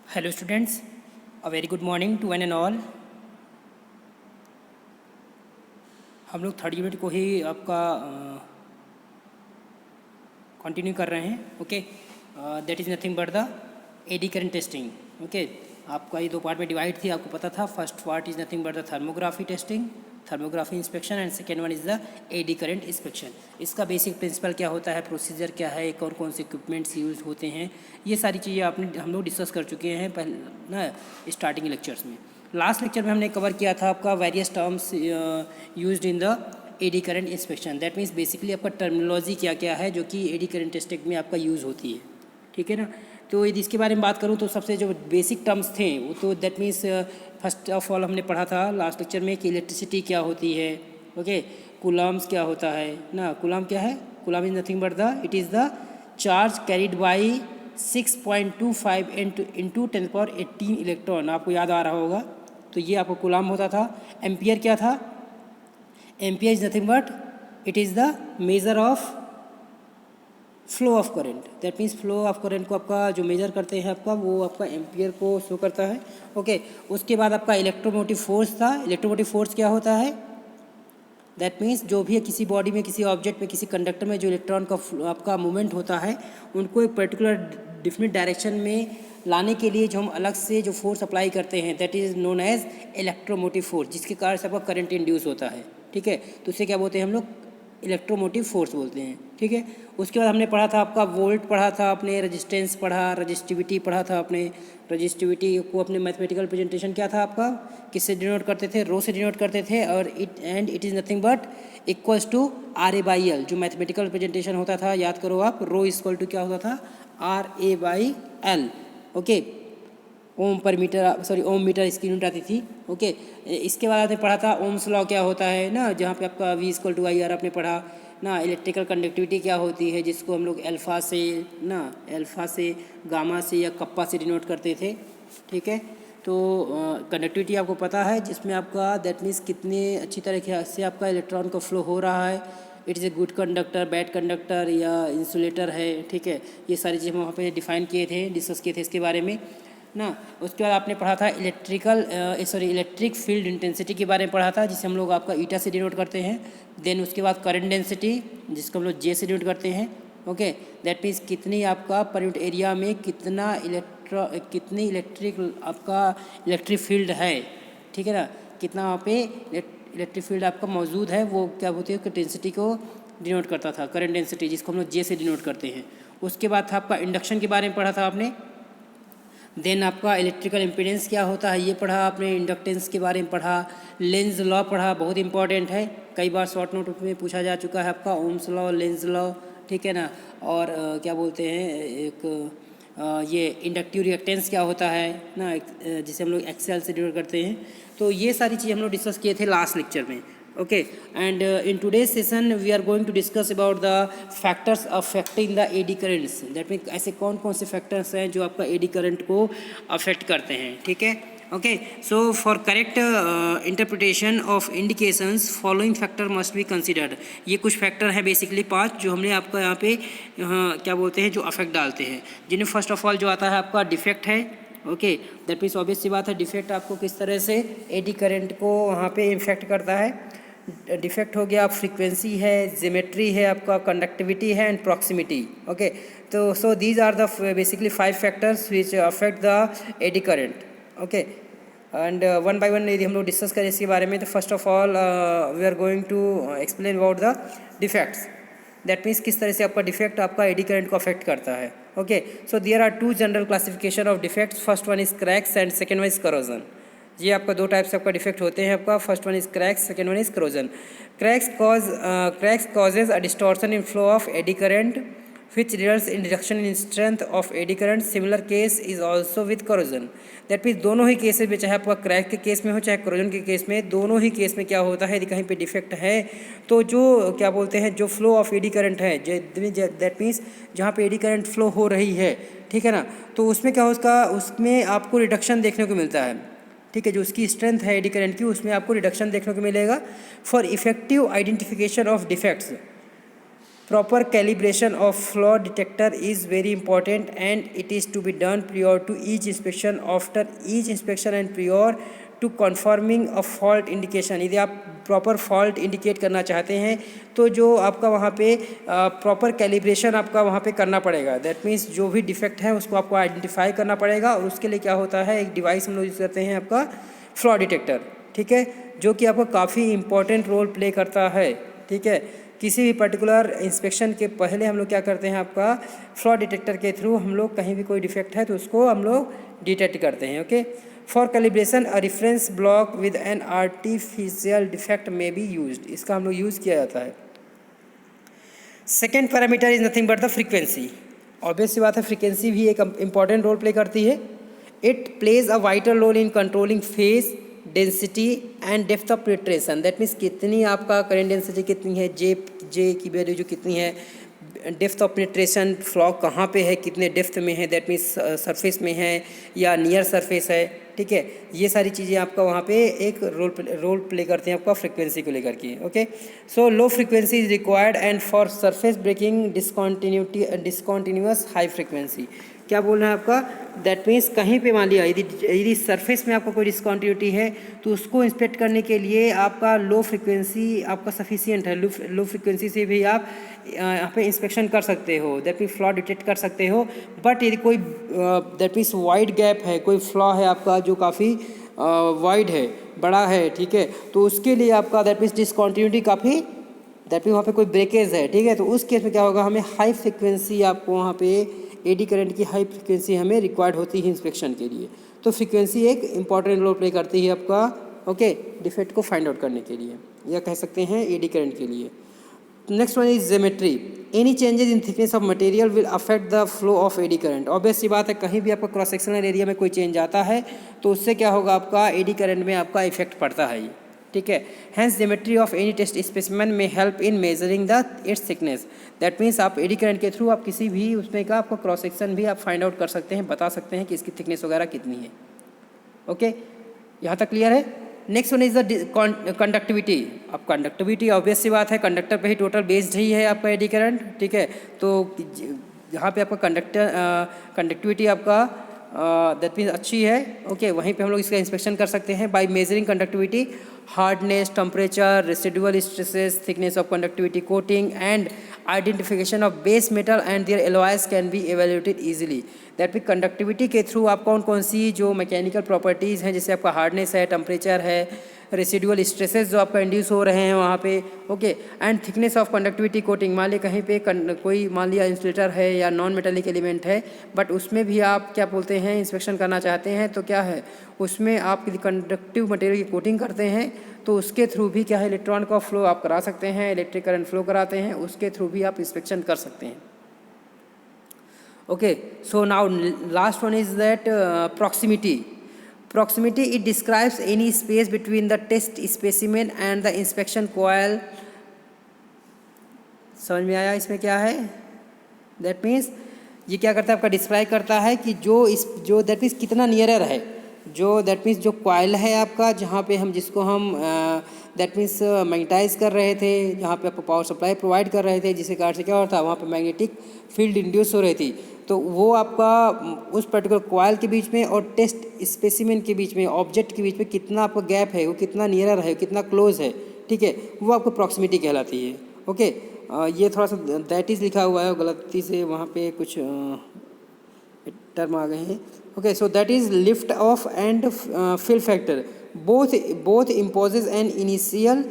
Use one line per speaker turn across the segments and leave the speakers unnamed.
Hello students, a very good morning to one and all. हम लोग third unit को ही आपका कंटिन्यू कर रहे हैं। Okay, that is nothing but the eddy current testing. Okay, आपका ये दो पार्ट में डिवाइड थी, आपको पता था। First part is nothing but the thermography testing, thermography inspection, and second one is the eddy current inspection. इसका बेसिक प्रिंसिपल क्या होता है, प्रोसीजर क्या है, कौन कौन से इक्विपमेंट्स यूज़ होते हैं, ये सारी चीज़ें हम लोग डिस्कस कर चुके हैं पहले ना स्टार्टिंग लेक्चर्स में। लास्ट लेक्चर में हमने कवर किया था आपका various terms used in the eddy current inspection. That means basically आपका टर्मिनोलॉजी क्या क्या है जो कि एडी करंट टेस्टिंग में आपका यूज़ होती है, ठीक है ना। तो यदि इसके बारे में बात करूँ तो सबसे जो बेसिक टर्म्स थे वो तो that means first of all हमने पढ़ा था लास्ट लेक्चर में कि इलेक्ट्रिसिटी क्या होती है। ओके, कूलम्स क्या होता है ना, कूलम क्या है, coulomb is nothing but the it is the charge carried by 6.25 into 10⁻18 electron. आपको याद आ रहा होगा, तो ये आपको कूलम होता था। एम्पियर क्या था, ampere is nothing but it is the measure of flow of current. That means flow of current को आपका जो मेजर करते हैं आपका वो आपका एम्पियर को शो करता है। ओके, उसके बाद आपका इलेक्ट्रोमोटिव फोर्स था। इलेक्ट्रोमोटिव फोर्स क्या होता है, दैट मीन्स जो भी किसी बॉडी में, किसी ऑब्जेक्ट में, किसी कंडक्टर में जो इलेक्ट्रॉन का आपका मूवमेंट होता है उनको एक पर्टिकुलर डिफरेंट डायरेक्शन में लाने के लिए जो हम अलग से जो फोर्स अप्लाई करते हैं that is known as electromotive force, जिसके कारण से आपका करंट इंड्यूस होता है। ठीक है, तो उसे क्या बोलते हैं हम लोग, इलेक्ट्रोमोटिव फोर्स बोलते हैं। ठीक है, उसके बाद हमने पढ़ा था आपका वोल्ट पढ़ा था आपने, रेजिस्टेंस पढ़ा, रजिस्टिविटी पढ़ा था आपने। रजिस्टिविटी को अपने मैथमेटिकल प्रेजेंटेशन क्या था आपका, किससे डिनोट करते थे, रो से डिनोट करते थे, और it is nothing but equals to RA/L। जो मैथमेटिकल प्रेजेंटेशन होता था याद करो आप, रो इक्वल टू क्या होता था, RA/L। ओके, ओम पर मीटर, सॉरी ओम मीटर इसकी यूनिट आती थी। ओके, इसके बाद आपने पढ़ा था ओम्स लॉ क्या होता है ना, जहाँ पे आपका V=IR आपने पढ़ा ना। इलेक्ट्रिकल कंडक्टिविटी क्या होती है, जिसको हम लोग अल्फ़ा से गामा से या कप्पा से डिनोट करते थे। ठीक है, तो कंडक्टिविटी आपको पता है, जिसमें आपका दैट मीन्स कितने अच्छी तरीके से आपका इलेक्ट्रॉन का फ्लो हो रहा है। It is a good conductor, bad conductor या इंसुलेटर है। ठीक है, ये सारी चीज़ें हम वहाँ पे डिफाइन किए थे, डिस्कस किए थे इसके बारे में ना। उसके बाद आपने पढ़ा था इलेक्ट्रिक फील्ड इंटेंसिटी के बारे में पढ़ा था, जिसे हम लोग आपका ईटा से डिनोट करते हैं। देन उसके बाद करंट डेंसिटी, जिसको हम लोग J से डिनोट करते हैं। ओके, दैट मीन्स कितनी आपका पर यूनिट एरिया में कितनी इलेक्ट्रिक फील्ड है। ठीक है ना, कितना वहाँ पे इलेक्ट्रिक फील्ड आपका मौजूद है, वो क्या होती है, डेंसिटी को डिनोट करता था, करंट डेंसिटी, जिसको हम लोग J से डिनोट करते हैं। उसके बाद था आपका इंडक्शन के बारे में पढ़ा था आपने। देन आपका इलेक्ट्रिकल इम्पीडेंस क्या होता है ये पढ़ा आपने, इंडक्टेंस के बारे में पढ़ा, लेंज लॉ पढ़ा, बहुत इंपॉर्टेंट है, कई बार शॉर्ट नोट में पूछा जा चुका है आपका, ओम्स लॉ, लेंज लॉ। ठीक है ना, और क्या बोलते हैं ये इंडक्टिव रिएक्टेंस क्या होता है ना, जिसे हम लोग एक्सेल से डिनोट करते हैं। तो ये सारी चीज़ें हम लोग डिस्कस किए थे लास्ट लेक्चर में। okay, and in today's session we are going to discuss about the factors affecting the AD currents। that means ऐसे कौन कौन से factors हैं जो आपका AD current को affect करते हैं। ठीक है, okay, so for correct interpretation of indications following factor must be considered। ये कुछ factor हैं basically 5 जो हमने आपका यहाँ पे क्या बोलते हैं जो affect डालते हैं, जिन्हें first of all जो आता है आपका defect है। ओके, दैट मीन्स ऑब्वियस सी बात है, डिफेक्ट आपको किस तरह से एडी करंट को वहाँ पे इन्फेक्ट करता है। डिफेक्ट हो गया, फ्रीक्वेंसी है, ज्योमेट्री है, आपका कंडक्टिविटी है, एंड प्रॉक्सिमिटी। ओके, तो so these are the basically 5 factors which affect the eddy current. Okay, and one by one यदि हम लोग डिस्कस करें इसके बारे में, तो first of all we are going to explain about the defects. That means किस तरह से आपका डिफेक्ट आपका एडी करंट को अफेक्ट करता है। Okay, so there are 2 general classification of defects. First one is cracks and second one is corrosion. ये आपका 2 टाइप से आपका डिफेक्ट होते हैं आपका, first one is cracks, second one is corrosion. Cracks causes a distortion in flow of eddy current which results in reduction in strength of eddy current। Similar case is also with corrosion। That means दोनों ही cases में, चाहे आपका crack के case में हो चाहे corrosion के case में, दोनों ही केस में क्या होता है, यदि कहीं पे डिफेक्ट है तो जो क्या बोलते हैं जो फ्लो ऑफ एडी करंट है, दैट मीन्स जहाँ पे एडी करंट फ्लो हो रही है, ठीक है ना, तो उसमें क्या हो उसमें आपको रिडक्शन देखने को मिलता है। ठीक है, जो उसकी स्ट्रेंथ है एडी करंट की, उसमें आपको रिडक्शन देखने को मिलेगा। For effective identification of defects, Proper calibration of flaw detector is very important and it is to be done prior to each inspection, after each inspection and prior to confirming a fault indication। यदि आप proper fault indicate करना चाहते हैं तो जो आपका वहाँ पे प्रॉपर कैलिब्रेशन आपका वहाँ पे करना पड़ेगा। दैट मीन्स जो भी डिफेक्ट है उसको आपको आइडेंटिफाई करना पड़ेगा और उसके लिए क्या होता है, एक डिवाइस हम लोग यूज़ करते हैं आपका फ्लॉ डिटेक्टर, ठीक है, जो कि आपको काफ़ी इंपॉर्टेंट रोल प्ले करता है। ठीक है, किसी भी पर्टिकुलर इंस्पेक्शन के पहले हम लोग क्या करते हैं, आपका फ्लॉ डिटेक्टर के थ्रू हम लोग कहीं भी कोई डिफेक्ट है तो उसको हम लोग डिटेक्ट करते हैं। Okay, for calibration a reference block with an artificial defect may be used, इसका हम लोग यूज़ किया जाता है। Second parameter is nothing but the frequency. Obvious सी बात है, फ्रीक्वेंसी भी एक इंपॉर्टेंट रोल प्ले करती है। It plays a vital role in controlling phase density and depth of penetration. That means कितनी आपका करेंट डेंसिटी कितनी है, जे की वैल्यू जो कितनी है, डेप्थ ऑफ पेनिट्रेशन फ्लॉ कहाँ पे है, कितने डेप्थ में है, दैट मीन्स सरफेस में है या नियर सरफेस है। ठीक है, ये सारी चीज़ें आपका वहाँ पे एक रोल प्ले करते हैं आपका फ्रीक्वेंसी को लेकर के। Okay, so low frequency is required and for surface breaking discontinuous high frequency. क्या बोल रहे हैं आपका, दैट मीन्स कहीं पे मान लिया यदि सरफेस में आपका कोई डिस्कॉन्टिन्यूटी है तो उसको इंस्पेक्ट करने के लिए आपका लो फ्रीक्वेंसी आपका सफिशिएंट है। लो फ्रीक्वेंसी से भी आप यहाँ पे इंस्पेक्शन कर सकते हो, दैट मीन्स फ्लॉ डिटेक्ट कर सकते हो। बट यदि कोई दैट मीन्स वाइड गैप है, कोई फ्लॉ है आपका जो काफ़ी वाइड है, बड़ा है, ठीक है, तो उसके लिए आपका दैट मीन्स डिस्कॉन्टिन्यूटी काफ़ी, दैट मीन्स वहाँ पे कोई ब्रेकेज है, ठीक है, तो उस केस में क्या होगा, हमें हाई फ्रिक्वेंसी आपको वहाँ पे एडी करंट की हाई फ्रिक्वेंसी हमें रिक्वायर्ड होती है इंस्पेक्शन के लिए। तो फ्रीक्वेंसी एक इंपॉर्टेंट रोल प्ले करती है आपका, ओके, डिफेक्ट को फाइंड आउट करने के लिए, या कह सकते हैं एडी करंट के लिए। Next one is geometry. Any changes in thickness of material will affect the flow of eddy current. Obvious सी बात है, कहीं भी आपका क्रॉस सेक्शनल एरिया में कोई चेंज आता है तो उससे क्या होगा, आपका एडी करंट में आपका इफेक्ट पड़ता है ये, ठीक है। Hence geometry of any test specimen may help in measuring the its thickness. That means आप एडी करंट के थ्रू आप किसी भी उसमें का आपका क्रॉस सेक्शन भी आप फाइंड आउट कर सकते हैं, बता सकते हैं कि इसकी थिकनेस वगैरह कितनी है। ओके, यहाँ तक क्लियर है। Next one is the conductivity. अब कंडक्टिविटी ऑब्वियस सी बात है, कंडक्टर पे ही टोटल बेस्ड ही है आपका एडी करंट, ठीक है। तो यहाँ पे आपका कंडक्टिविटी आपका दैट मीन्स अच्छी है, ओके, वहीं पे हम लोग इसका इंस्पेक्शन कर सकते हैं by measuring conductivity, hardness, temperature, residual stresses, thickness of conductivity coating and identification of base metal and their alloys can be evaluated easily. That mean conductivity के थ्रू आप कौन कौन सी जो मैकेनिकल प्रॉपर्टीज़ हैं, जैसे आपका हार्डनेस है, टेम्परेचर है, रेसिडुअल स्ट्रेसेस जो आपका इंड्यूस हो रहे हैं वहाँ पे, okay, and thickness of conductivity coating. मान लिया कहीं पे कोई मान लिया इंसुलेटर है या नॉन मेटेलिक एलिमेंट है, बट उसमें भी आप क्या बोलते हैं इंस्पेक्शन करना चाहते हैं, तो क्या है उसमें आप कंडक्टिव मटेरियल की कोटिंग करते हैं तो उसके थ्रू भी क्या है इलेक्ट्रॉन का फ्लो आप करा सकते हैं, इलेक्ट्रिक करंट फ्लो कराते हैं, उसके थ्रू भी आप इंस्पेक्शन कर सकते हैं। Okay, so now last one is that proximity. Proximity, it describes any space between the test specimen and the inspection coil. समझ में आया इसमें क्या है? दैट मीन्स ये क्या करता है, आपका डिस्क्राइब करता है कि जो दैट मीन्स कितना नियरर है, जो दैट मीन्स जो कॉइल है आपका, जहाँ पे हम जिसको हम दैट मीन्स मैग्नेटाइज कर रहे थे, जहाँ पे आपको पावर सप्लाई प्रोवाइड कर रहे थे, जिसके कारण से क्या होता है वहाँ पे मैग्नेटिक फील्ड इंड्यूस हो रही थी, तो वो आपका उस पर्टिकुलर कॉइल के बीच में और टेस्ट स्पेसिमेन के बीच में, ऑब्जेक्ट के बीच में कितना आपका गैप है, वो कितना नियरर है, कितना क्लोज है, ठीक है, वो आपको प्रॉक्सिमिटी कहलाती है। ओके, ये थोड़ा सा दैट इज़ लिखा हुआ है, गलती से वहाँ पे कुछ टर्म आ गए हैं। Okay, so that is lift off and fill factor, both imposes an initial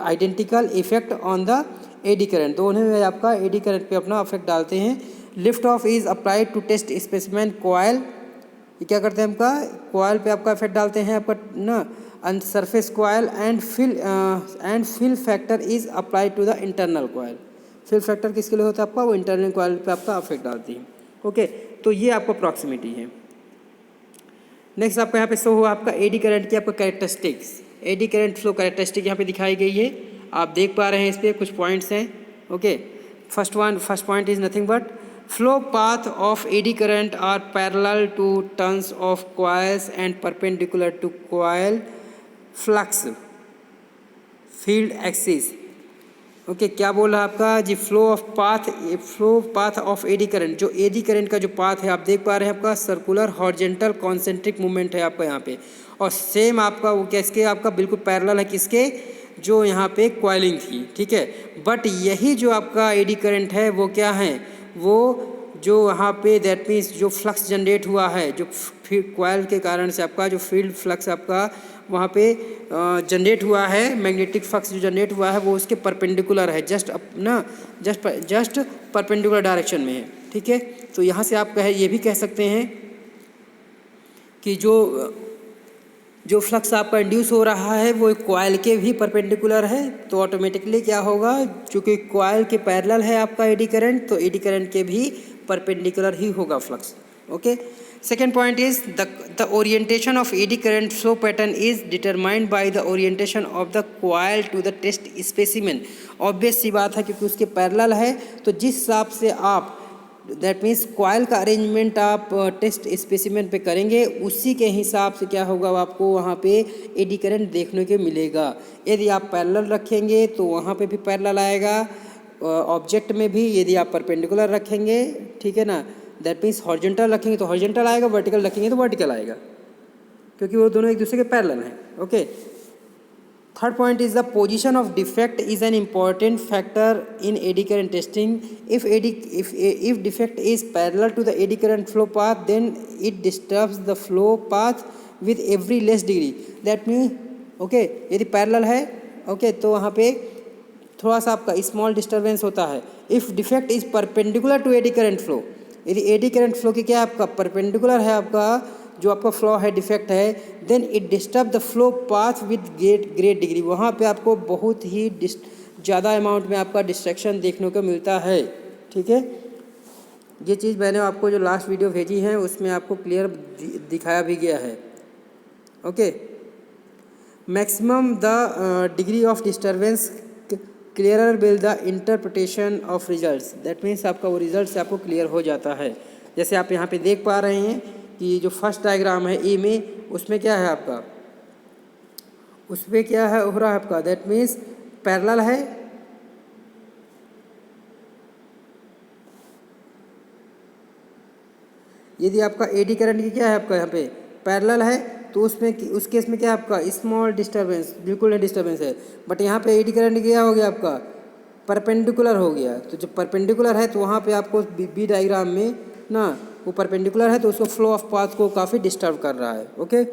identical effect on the eddy current. दोनों में आपका एडी करंट पे अपना इफेक्ट डालते हैं। Lift off is applied to test specimen coil, ये क्या करते हैं आपका कॉइल पे आपका इफेक्ट डालते हैं आपका ना, and surface coil and fill factor is applied to the internal coil. Fill factor किसके लिए होता है आपका, वो इंटरनल कॉइल पे आपका इफेक्ट डालती है। ओके, तो ये आपका प्रॉक्सिमिटी है। नेक्स्ट आपका यहाँ पे शो हुआ आपका एडी करंट की आपका characteristics. AD current flow characteristic यहाँ पे दिखाई गई है, आप देख पा रहे हैं, इस पर कुछ पॉइंट्स हैं। Okay, first point is nothing but flow path of eddy current are parallel to turns of coils and perpendicular to coil flux field axis. Okay क्या बोल रहा है आपका जी, flow path of eddy current, जो eddy current का जो path है आप देख पा रहे हैं आपका सर्कुलर हॉरिजेंटल कॉन्सेंट्रिक मूवमेंट है आपका यहाँ पे, और सेम आपका वो किसके आपका बिल्कुल पैरेलल है किसके, जो यहाँ पे कॉइलिंग थी, ठीक है। बट यही जो आपका एडी करंट है वो क्या है, वो जो यहाँ पे दैट मीन्स जो फ्लक्स जनरेट हुआ है, जो कॉइल के कारण से आपका जो फील्ड फ्लक्स आपका वहाँ पे जनरेट हुआ है, मैग्नेटिक फ्लक्स जो जनरेट हुआ है वो उसके परपेंडिकुलर है, जस्ट परपेंडिकुलर डायरेक्शन में है, ठीक है। तो यहाँ से आप ये भी कह सकते हैं कि जो फ्लक्स आपका इंड्यूस हो रहा है वो कॉइल के भी परपेंडिकुलर है, तो ऑटोमेटिकली क्या होगा, चूँकि कॉइल के पैरेलल है आपका एडी करंट, तो एडी करंट के भी परपेंडिकुलर ही होगा flux. Okay, second point is the orientation of eddy current flow pattern is determined by the orientation of the coil to the test specimen. Obvious सी बात है क्योंकि उसके पैरेलल है, तो जिस हिसाब से आप दैट मीन्स कॉइल का अरेंजमेंट आप टेस्ट स्पेसिमेन पे करेंगे उसी के हिसाब से क्या होगा, आपको वहाँ पे एडी करंट देखने को मिलेगा। यदि आप पैरेलल रखेंगे तो वहाँ पे भी पैरेलल आएगा, ऑब्जेक्ट में भी यदि आप परपेंडिकुलर रखेंगे, ठीक है ना, दैट मीन्स हॉरिजॉन्टल रखेंगे तो हॉरिजॉन्टल आएगा, वर्टिकल रखेंगे तो वर्टिकल आएगा, क्योंकि वो दोनों एक दूसरे के पैरेलल हैं। Okay, third point is the position of defect is an important factor in eddy current testing. If defect is parallel to the eddy current flow path then it disturbs the flow path with every less degree. That mean okay, यदि parallel है okay तो वहाँ पे थोड़ा सा आपका small disturbance होता है। If defect is perpendicular to eddy current flow, यदि एडी करंट फ्लो की क्या आपका परपेंडिकुलर है, आपका जो आपका फ्लो है डिफेक्ट है, then it disturb the flow path with great degree. वहाँ पे आपको बहुत ही ज़्यादा अमाउंट में आपका डिस्ट्रैक्शन देखने को मिलता है, ठीक है। ये चीज़ मैंने आपको जो लास्ट वीडियो भेजी है उसमें आपको क्लियर दिखाया भी गया है। Okay, maximum the degree of disturbance clearer will the interpretation of results. That means आपका वो रिजल्ट से आपको क्लियर हो जाता है। जैसे आप यहाँ पे देख पा रहे हैं कि जो फर्स्ट डायग्राम है ए में, उसमें क्या है आपका, उसमें क्या है हो रहा है आपका, दैट मीन्स पैरेलल है, यदि आपका एडी करंट की क्या है आपका यहाँ पे पैरेलल है तो उसमें उस केस में क्या है आपका स्मॉल डिस्टर्बेंस, बिल्कुल डिस्टर्बेंस है। बट यहाँ पे एडी करंट क्या हो गया आपका परपेंडिकुलर हो गया, तो जब परपेंडिकुलर है तो वहाँ पे आपको बी डायग्राम में ना वो परपेंडिकुलर है तो उसको फ्लो ऑफ पाथ को काफ़ी डिस्टर्ब कर रहा है। ओके,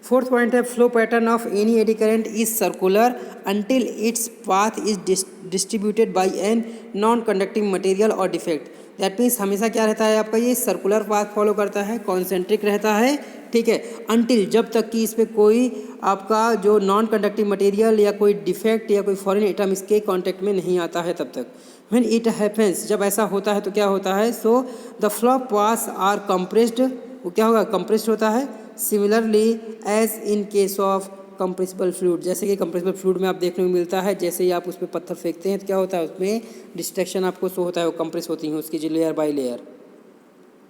फोर्थ पॉइंट है flow pattern of any eddy current is circular until its path is distributed by an non conducting material और डिफेक्ट। दैट मीन्स हमेशा क्या रहता है आपका, ये सर्कुलर पाथ फॉलो करता है, कॉन्सेंट्रिक रहता है, ठीक है, अंटिल जब तक कि इस पर कोई आपका जो नॉन कंडक्टिंग मटेरियल या कोई डिफेक्ट या कोई फॉरेन एटम इसके कांटेक्ट में नहीं आता है तब तक। व्हेन इट हैपेंस, जब ऐसा होता है तो क्या होता है, so the flow paths are compressed, वो क्या होगा कंप्रेस्ड होता है। Similarly as in case of compressible fluid, जैसे कि कंप्रेसिबल फ्लूइड में आप देखने को मिलता है, जैसे ही आप उस पर पत्थर फेंकते हैं तो क्या होता है उसमें डिस्ट्रैक्शन आपको शो होता है, वो कंप्रेस होती हैं उसकी जो लेयर बाय लेयर।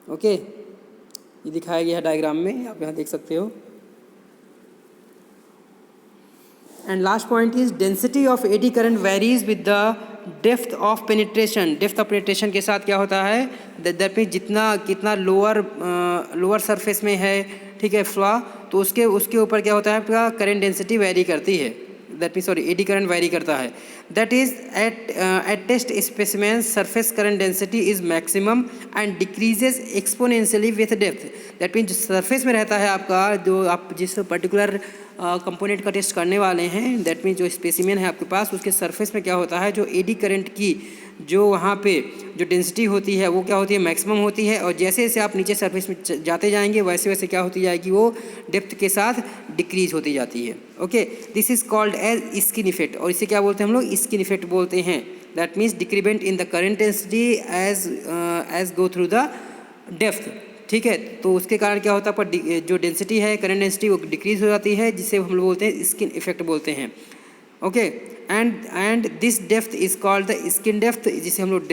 ओके, ये दिखाया गया है डायग्राम में, आप यहाँ देख सकते हो। And last point is density of eddy current varies with the depth of penetration. Depth of penetration के साथ क्या होता है, दैट मीन्स कितना लोअर सरफेस में है, ठीक है, फ्लो, तो उसके ऊपर क्या होता है आपका करंट डेंसिटी वेरी करती है, that means sorry eddy current vary करता है। That is at test specimen surface current density is maximum and decreases exponentially with depth. That means जो सरफेस में रहता है आपका, जो आप जिस पर्टिकुलर कंपोनेंट का टेस्ट करने वाले हैं, दैट मीन्स जो स्पेसिमेन है आपके पास, उसके सरफेस में क्या होता है, जो एडी करंट की जो वहाँ पे जो डेंसिटी होती है वो क्या होती है मैक्सिमम होती है, और जैसे जैसे आप नीचे सरफेस में जाते जाएंगे वैसे वैसे क्या होती जाएगी, वो डेप्थ के साथ डिक्रीज होती जाती है। Okay, this is called as skin effect, और इसे क्या बोलते हैं हम लोग, स्किन इफेक्ट बोलते हैं। That means decrement in the current density as go through the depth, ठीक है। तो उसके कारण क्या होता है पर जो डेंसिटी है करंट डेंसिटी वो डिक्रीज हो जाती है, जिसे हम लोग बोलते हैं स्किन इफेक्ट बोलते हैं। Okay. And this depth is called the skin depth, जिसे हम लोग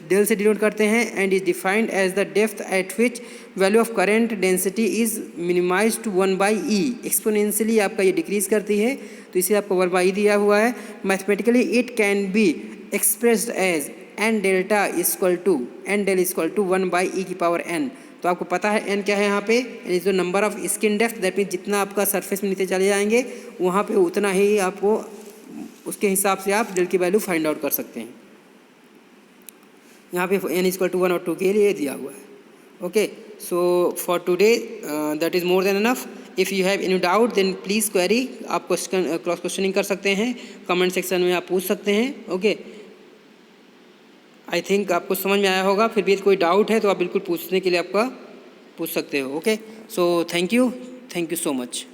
डेल से डिनोट करते हैं, and is defined as the depth at which value of current density is minimize to 1/e। Exponentially आपका ये डिक्रीज करती है, तो इसे आपको 1/e दिया हुआ है। Mathematically it can be expressed as n delta equal to n del equal to 1/e⁴n। तो आपको पता है n क्या है यहाँ पे, is the number of skin depth, that mean जितना आपका सरफेस में नीचे चले जाएंगे वहाँ पे उतना ही आपको उसके हिसाब से आप डेल की वैल्यू फाइंड आउट कर सकते हैं। यहाँ पे n इक्वल टू 1 और 2 के लिए दिया हुआ है। Okay, so for today that is more than enough. If you have any doubt then please query, आप क्वेश्चन क्रॉस क्वेश्चनिंग कर सकते हैं, कमेंट सेक्शन में आप पूछ सकते हैं। ओके, आई थिंक आपको समझ में आया होगा। फिर भी कोई डाउट है तो आप बिल्कुल पूछने के लिए आपका पूछ सकते हो। Okay, so thank you so much.